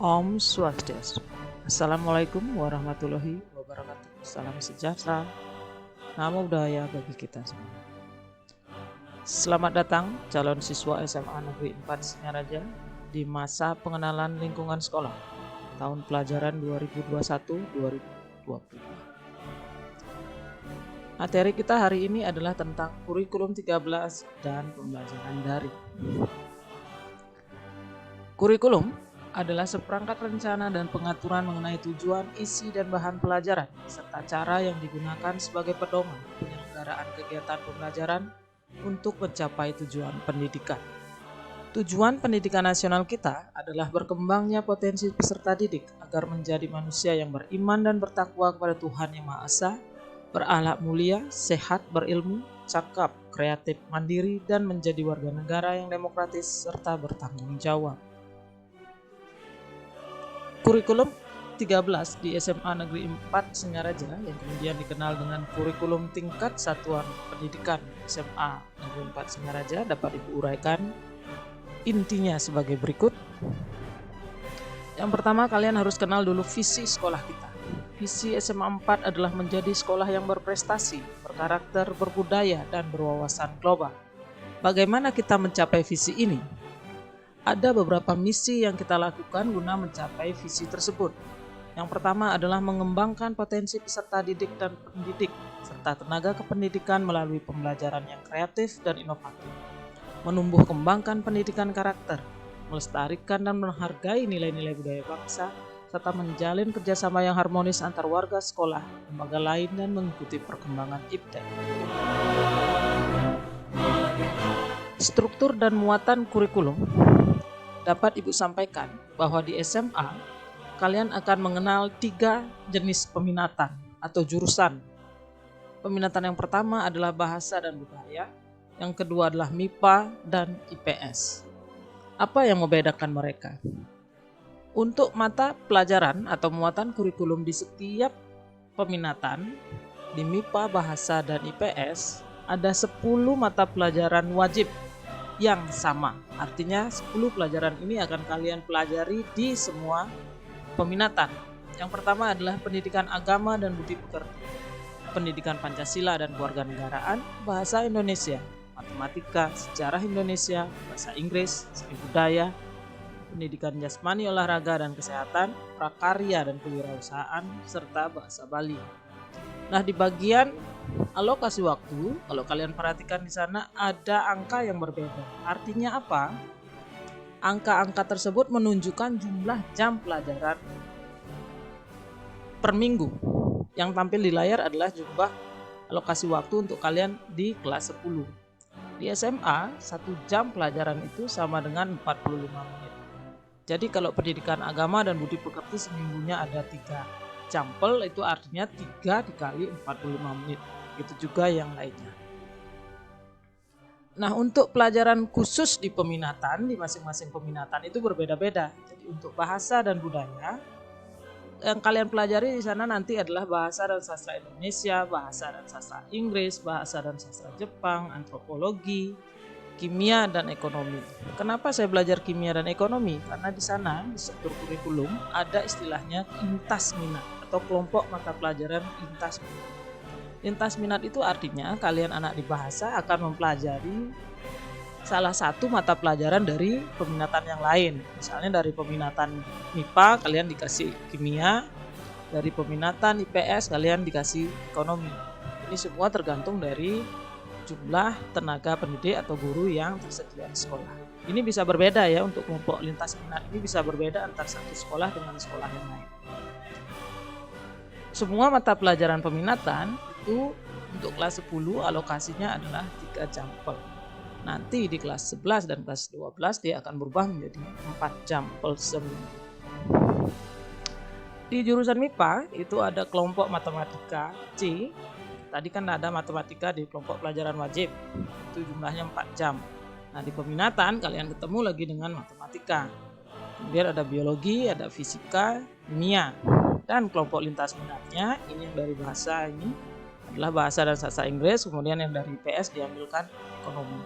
Om Swastiastu. Assalamualaikum warahmatullahi wabarakatuh. Salam sejahtera, namo buddhaya bagi kita semua. Selamat datang calon siswa SMA Negeri 4 Singaraja di masa pengenalan lingkungan sekolah tahun pelajaran 2021-2022. Materi kita hari ini adalah tentang kurikulum 13 dan pembelajaran daring. Kurikulum adalah seperangkat rencana dan pengaturan mengenai tujuan, isi, dan bahan pelajaran, serta cara yang digunakan sebagai pedoman penyelenggaraan kegiatan pembelajaran untuk mencapai tujuan pendidikan. Tujuan pendidikan nasional kita adalah berkembangnya potensi peserta didik agar menjadi manusia yang beriman dan bertakwa kepada Tuhan Yang Maha Esa, berakhlak mulia, sehat, berilmu, cakap, kreatif, mandiri, dan menjadi warga negara yang demokratis serta bertanggung jawab. Kurikulum 13 di SMA Negeri 4 Singaraja yang kemudian dikenal dengan kurikulum tingkat satuan pendidikan SMA Negeri 4 Singaraja dapat Ibu uraikan intinya sebagai berikut. Yang pertama, kalian harus kenal dulu visi sekolah kita. Visi SMA 4 adalah menjadi sekolah yang berprestasi, berkarakter, berbudaya, dan berwawasan global. Bagaimana kita mencapai visi ini? Ada beberapa misi yang kita lakukan guna mencapai visi tersebut. Yang pertama adalah mengembangkan potensi peserta didik dan pendidik, serta tenaga kependidikan melalui pembelajaran yang kreatif dan inovatif. Menumbuh kembangkan pendidikan karakter, melestarikan dan menghargai nilai-nilai budaya bangsa, serta menjalin kerjasama yang harmonis antar warga sekolah, lembaga lain, dan mengikuti perkembangan IPTEN. Struktur dan muatan kurikulum dapat Ibu sampaikan bahwa di SMA kalian akan mengenal 3 jenis peminatan atau jurusan. Peminatan yang pertama adalah bahasa dan budaya, yang kedua adalah MIPA dan IPS. Apa yang membedakan mereka? Untuk mata pelajaran atau muatan kurikulum di setiap peminatan, di MIPA, bahasa, dan IPS ada 10 mata pelajaran wajib yang sama. Artinya 10 pelajaran ini akan kalian pelajari di semua peminatan. Yang pertama adalah pendidikan agama dan budi pekerti, pendidikan Pancasila dan kewarganegaraan, bahasa Indonesia, matematika, sejarah Indonesia, bahasa Inggris, seni budaya, pendidikan jasmani, olahraga dan kesehatan, prakarya dan kewirausahaan, serta bahasa Bali. Nah, di bagian alokasi waktu, kalau kalian perhatikan di sana ada angka yang berbeda. Artinya apa? Angka-angka tersebut menunjukkan jumlah jam pelajaran per minggu. Yang tampil di layar adalah jumlah alokasi waktu untuk kalian di kelas 10. Di SMA, 1 jam pelajaran itu sama dengan 45 menit. Jadi kalau pendidikan agama dan budi pekerti seminggunya ada 3 jampel, itu artinya 3 dikali 45 menit. Itu juga yang lainnya. Nah, untuk pelajaran khusus di peminatan, di masing-masing peminatan itu berbeda-beda. Jadi untuk bahasa dan budaya, yang kalian pelajari di sana nanti adalah bahasa dan sastra Indonesia, bahasa dan sastra Inggris, bahasa dan sastra Jepang, antropologi, kimia, dan ekonomi. Kenapa saya belajar kimia dan ekonomi? Karena di sana di struktur kurikulum ada istilahnya lintas minat atau kelompok mata pelajaran lintas minat. Lintas minat itu artinya kalian anak di bahasa akan mempelajari salah satu mata pelajaran dari peminatan yang lain. Misalnya dari peminatan MIPA kalian dikasih kimia, dari peminatan IPS kalian dikasih ekonomi. Ini semua tergantung dari jumlah tenaga pendidik atau guru yang tersedia di sekolah. Ini bisa berbeda ya, untuk kelompok lintas minat ini bisa berbeda antar satu sekolah dengan sekolah yang lain. Semua mata pelajaran peminatan itu untuk kelas 10 alokasinya adalah 3 jampel. Nanti di kelas 11 dan kelas 12 dia akan berubah menjadi 4 jampel seminggu. Di jurusan MIPA itu ada kelompok matematika C. Tadi kan ada matematika di kelompok pelajaran wajib, itu jumlahnya 4 jam. Nah, di peminatan kalian ketemu lagi dengan matematika. Kemudian ada biologi, ada fisika, kimia. Dan kelompok lintas minatnya, ini yang dari bahasa ini adalah bahasa dan sastra Inggris, kemudian yang dari IPS diambilkan ekonomi.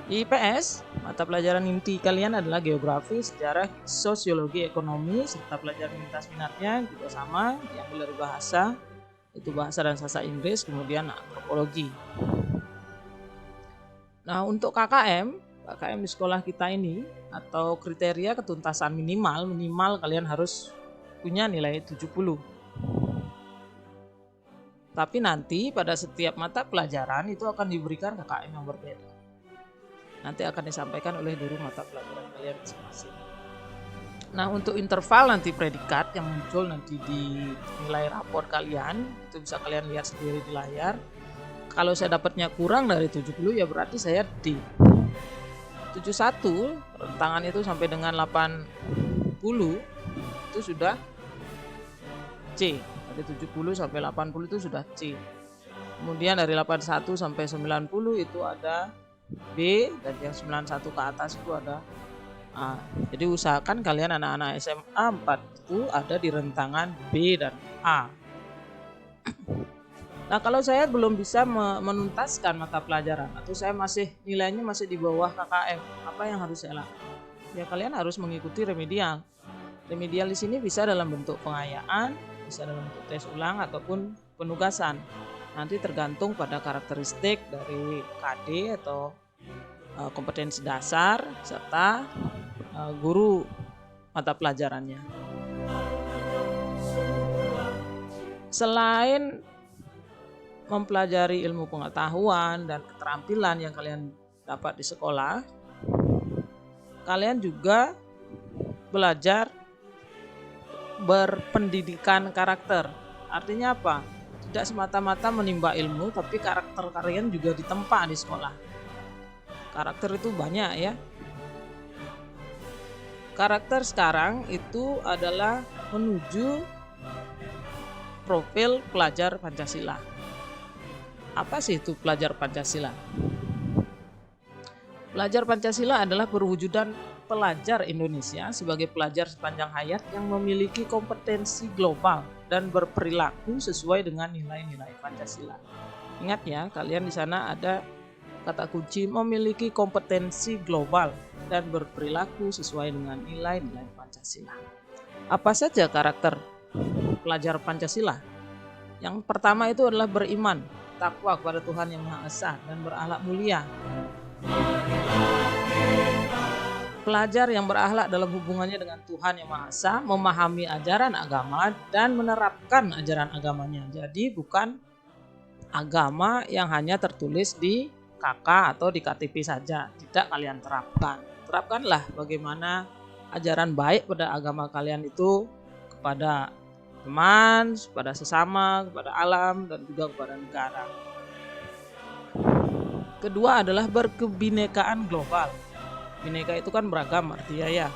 Di IPS, mata pelajaran inti kalian adalah geografi, sejarah, sosiologi, ekonomi, serta pelajaran lintas minatnya juga sama, diambil dari bahasa, itu bahasa dan sastra Inggris, kemudian antropologi. Nah, untuk KKM di sekolah kita ini atau kriteria ketuntasan minimal kalian harus punya nilai 70. Tapi nanti pada setiap mata pelajaran itu akan diberikan KKM yang berbeda. Nanti akan disampaikan oleh guru mata pelajaran kalian masing-masing. Nah, untuk interval nanti predikat yang muncul nanti di nilai rapor kalian, itu bisa kalian lihat sendiri di layar. Kalau saya dapatnya kurang dari 70 ya berarti saya D. 71 rentangan itu sampai dengan 80 itu sudah C. Dari 70 sampai 80 itu sudah C. Kemudian dari 81 sampai 90 itu ada B, dan yang 91 ke atas itu ada A. Jadi usahakan kalian anak-anak SMA 4 itu ada di rentangan B dan A. Nah, kalau saya belum bisa menuntaskan mata pelajaran atau saya nilainya masih di bawah KKM, apa yang harus saya lakukan? Ya, kalian harus mengikuti remedial. Remedial di sini bisa dalam bentuk pengayaan, bisa dalam bentuk tes ulang ataupun penugasan. Nanti tergantung pada karakteristik dari KD atau kompetensi dasar serta guru mata pelajarannya. Selain mempelajari ilmu pengetahuan dan keterampilan yang kalian dapat di sekolah, kalian juga belajar berpendidikan karakter. Artinya apa? Tidak semata-mata menimba ilmu, tapi karakter kalian juga ditempa di sekolah. Karakter itu banyak ya. Karakter sekarang itu adalah menuju profil pelajar Pancasila. Apa sih itu pelajar Pancasila? Pelajar Pancasila adalah perwujudan pelajar Indonesia sebagai pelajar sepanjang hayat yang memiliki kompetensi global dan berperilaku sesuai dengan nilai-nilai Pancasila. Ingat ya, kalian di sana ada kata kunci memiliki kompetensi global dan berperilaku sesuai dengan nilai-nilai Pancasila. Apa saja karakter pelajar Pancasila? Yang pertama itu adalah beriman, takwa kepada Tuhan Yang Maha Esa, dan berakhlak mulia. Pelajar yang berakhlak dalam hubungannya dengan Tuhan Yang Maha Esa, memahami ajaran agama dan menerapkan ajaran agamanya. Jadi bukan agama yang hanya tertulis di KK atau di KTP saja, tidak kalian terapkan. Terapkanlah bagaimana ajaran baik pada agama kalian itu kepada teman, kepada sesama, kepada alam, dan juga kepada negara. Kedua adalah berkebinekaan global. Bineka itu kan beragam artinya ya.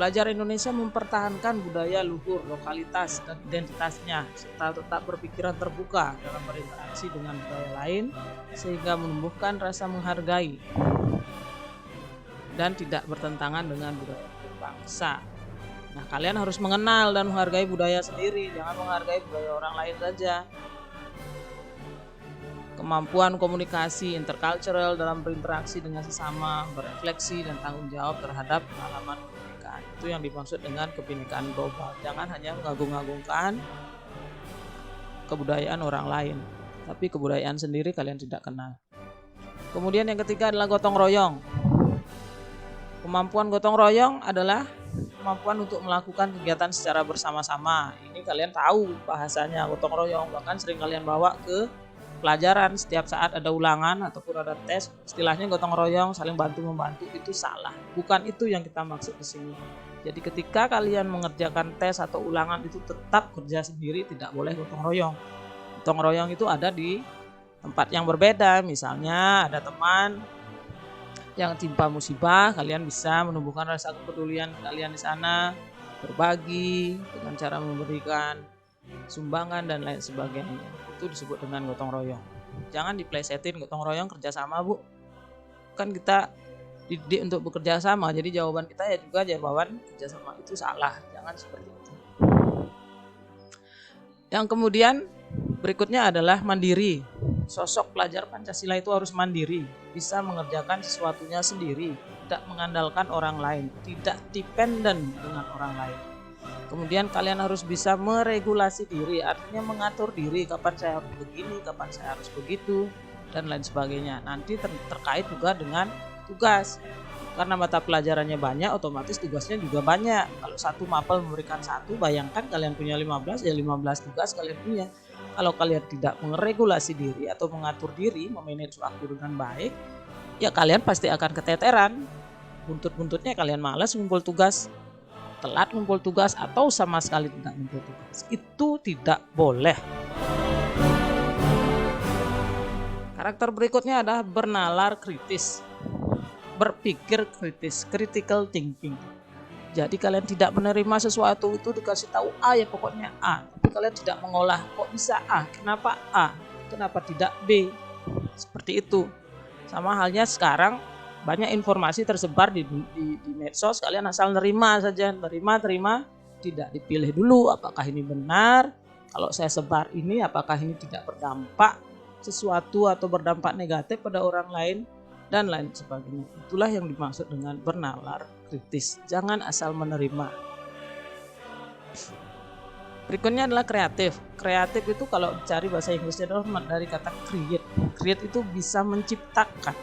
Pelajar Indonesia mempertahankan budaya luhur, lokalitas, dan identitasnya, serta tetap berpikiran terbuka dalam berinteraksi dengan budaya lain, sehingga menumbuhkan rasa menghargai dan tidak bertentangan dengan budaya berbangsa. Nah, kalian harus mengenal dan menghargai budaya sendiri, jangan menghargai budaya orang lain saja. Kemampuan komunikasi intercultural dalam berinteraksi dengan sesama, berefleksi dan tanggung jawab terhadap pengalaman kebinekaan. Itu yang dimaksud dengan kebinekaan global. Jangan hanya mengagung-agungkan kebudayaan orang lain, tapi kebudayaan sendiri kalian tidak kenal. Kemudian yang ketiga adalah gotong royong. Kemampuan gotong royong adalah kemampuan untuk melakukan kegiatan secara bersama-sama. Ini kalian tahu bahasanya gotong royong, bahkan sering kalian bawa ke pelajaran setiap saat ada ulangan ataupun ada tes. Istilahnya gotong royong, saling bantu-membantu, itu salah. Bukan itu yang kita maksud di sini. Jadi ketika kalian mengerjakan tes atau ulangan itu tetap kerja sendiri, tidak boleh gotong royong. Gotong royong itu ada di tempat yang berbeda. Misalnya ada teman yang timpa musibah, kalian bisa menumbuhkan rasa kepedulian kalian di sana, berbagi dengan cara memberikan sumbangan dan lain sebagainya. Itu disebut dengan gotong royong. Jangan diplesetin gotong royong kerjasama, Bu. Kan kita dididik untuk bekerja sama, jadi jawaban kita ya juga jawaban kerjasama, itu salah. Jangan seperti itu. Yang kemudian berikutnya adalah mandiri. sosok pelajar Pancasila itu harus mandiri, bisa mengerjakan sesuatunya sendiri, tidak mengandalkan orang lain, tidak dependen dengan orang lain. Kemudian kalian harus bisa meregulasi diri, artinya mengatur diri, kapan saya harus begini, kapan saya harus begitu, dan lain sebagainya. Nanti terkait juga dengan tugas. Karena mata pelajarannya banyak, otomatis tugasnya juga banyak. Kalau satu mapel memberikan satu, bayangkan kalian punya 15, ya 15 tugas kalian punya. Kalau kalian tidak meregulasi diri atau mengatur diri, memanage waktu dengan baik, ya kalian pasti akan keteteran. Buntut-buntutnya kalian malas ngumpul tugas, telat ngumpul tugas, atau sama sekali tidak ngumpul tugas. Itu tidak boleh. Karakter berikutnya adalah bernalar kritis. Berpikir kritis, critical thinking. Jadi kalian tidak menerima sesuatu itu dikasih tahu A, ya pokoknya A. Tapi kalian tidak mengolah, kok bisa A, kenapa A, kenapa tidak B. Seperti itu. Sama halnya sekarang banyak informasi tersebar di medsos, kalian asal nerima saja, terima, tidak dipilih dulu apakah ini benar. Kalau saya sebar ini, apakah ini tidak berdampak sesuatu atau berdampak negatif pada orang lain, dan lain sebagainya. Itulah yang dimaksud dengan bernalar kritis. Jangan asal menerima. Berikutnya adalah kreatif. Kreatif itu kalau cari bahasa Inggrisnya adalah dari kata create. Create itu bisa menciptakan.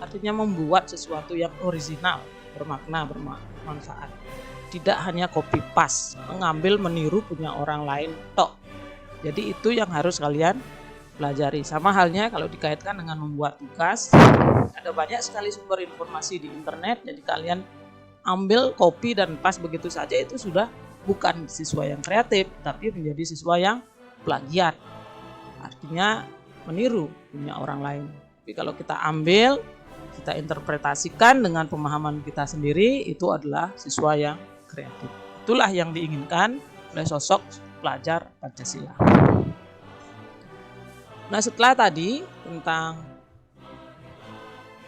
Artinya membuat sesuatu yang original, bermakna, bermanfaat. Tidak hanya copy paste, mengambil, meniru punya orang lain tok. Jadi itu yang harus kalian pelajari. Sama halnya kalau dikaitkan dengan membuat tugas, ada banyak sekali sumber informasi di internet, jadi kalian ambil, copy, dan pas begitu saja, itu sudah bukan siswa yang kreatif, tapi menjadi siswa yang plagiat. Artinya meniru punya orang lain. Tapi kalau kita ambil, kita interpretasikan dengan pemahaman kita sendiri, itu adalah siswa yang kreatif. Itulah yang diinginkan oleh sosok pelajar Pancasila. Nah, setelah tadi tentang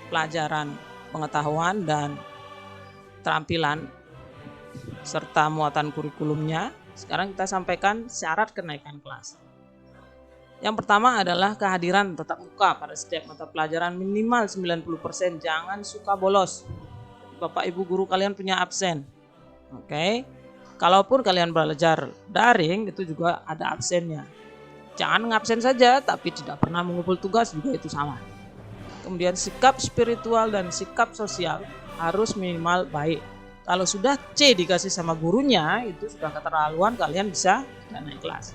pelajaran, pengetahuan, dan keterampilan serta muatan kurikulumnya, sekarang kita sampaikan syarat kenaikan kelas. Yang pertama adalah kehadiran tatap muka pada setiap mata pelajaran minimal 90%. Jangan suka bolos. Bapak Ibu guru kalian punya absen. Oke. Kalaupun kalian belajar daring, itu juga ada absennya. Jangan ngabsen saja tapi tidak pernah mengumpul tugas, juga itu salah. Kemudian sikap spiritual dan sikap sosial harus minimal baik. Kalau sudah C dikasih sama gurunya, itu sudah keterlaluan, kalian bisa tidak naik kelas.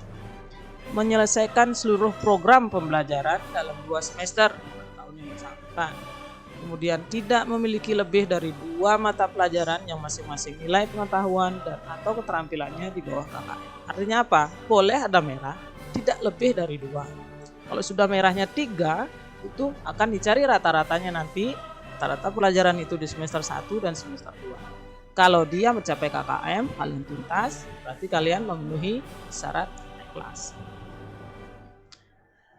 Menyelesaikan seluruh program pembelajaran dalam 2 semester tahun yang bersangkutan. Kemudian tidak memiliki lebih dari 2 mata pelajaran yang masing-masing nilai pengetahuan dan atau keterampilannya di bawah KKM. Artinya apa? Boleh ada merah, tidak lebih dari 2. Kalau sudah merahnya 3, itu akan dicari rata-ratanya nanti, rata-rata pelajaran itu di semester 1 dan semester 2. Kalau dia mencapai KKM, kalian tuntas, berarti kalian memenuhi syarat naik kelas.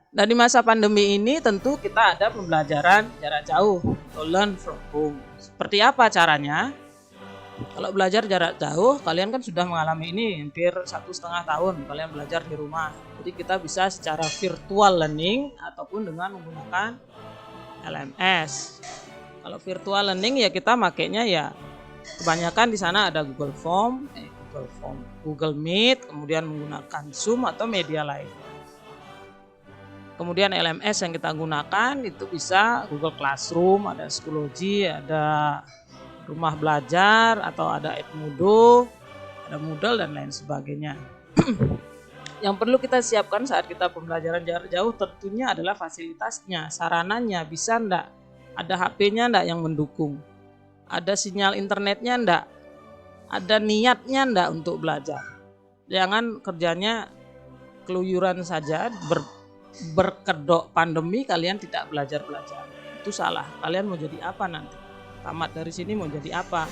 Nah, di masa pandemi ini tentu kita ada pembelajaran jarak jauh atau learn from home. Seperti apa caranya? Kalau belajar jarak jauh, kalian kan sudah mengalami ini hampir 1,5 tahun kalian belajar di rumah. Jadi kita bisa secara virtual learning ataupun dengan menggunakan LMS. Kalau virtual learning ya kita makainya ya kebanyakan di sana ada Google Meet, kemudian menggunakan Zoom atau media lain. Kemudian LMS yang kita gunakan itu bisa Google Classroom, ada Schoology, ada Rumah Belajar, atau ada Edmodo, ada Moodle, dan lain sebagainya. Yang perlu kita siapkan saat kita pembelajaran jarak jauh tentunya adalah fasilitasnya, sarananya, bisa enggak? Ada HP-nya enggak yang mendukung? Ada sinyal internetnya enggak? Ada niatnya enggak untuk belajar? Jangan kerjanya keluyuran saja, berkedok pandemi kalian tidak belajar-belajar. Itu salah. Kalian mau jadi apa nanti? Tamat dari sini mau jadi apa?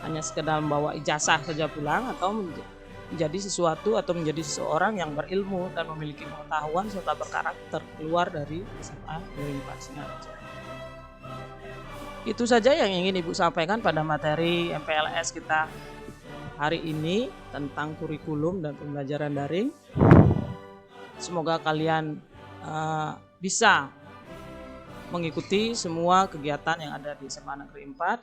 Hanya sekedar membawa ijazah saja pulang, atau menjadi sesuatu atau menjadi seseorang yang berilmu dan memiliki pengetahuan serta berkarakter keluar dari SMA Negeri Singaraja. Itu saja yang ingin Ibu sampaikan pada materi MPLS kita hari ini tentang kurikulum dan pembelajaran daring. Semoga kalian bisa mengikuti semua kegiatan yang ada di SMA Negeri 4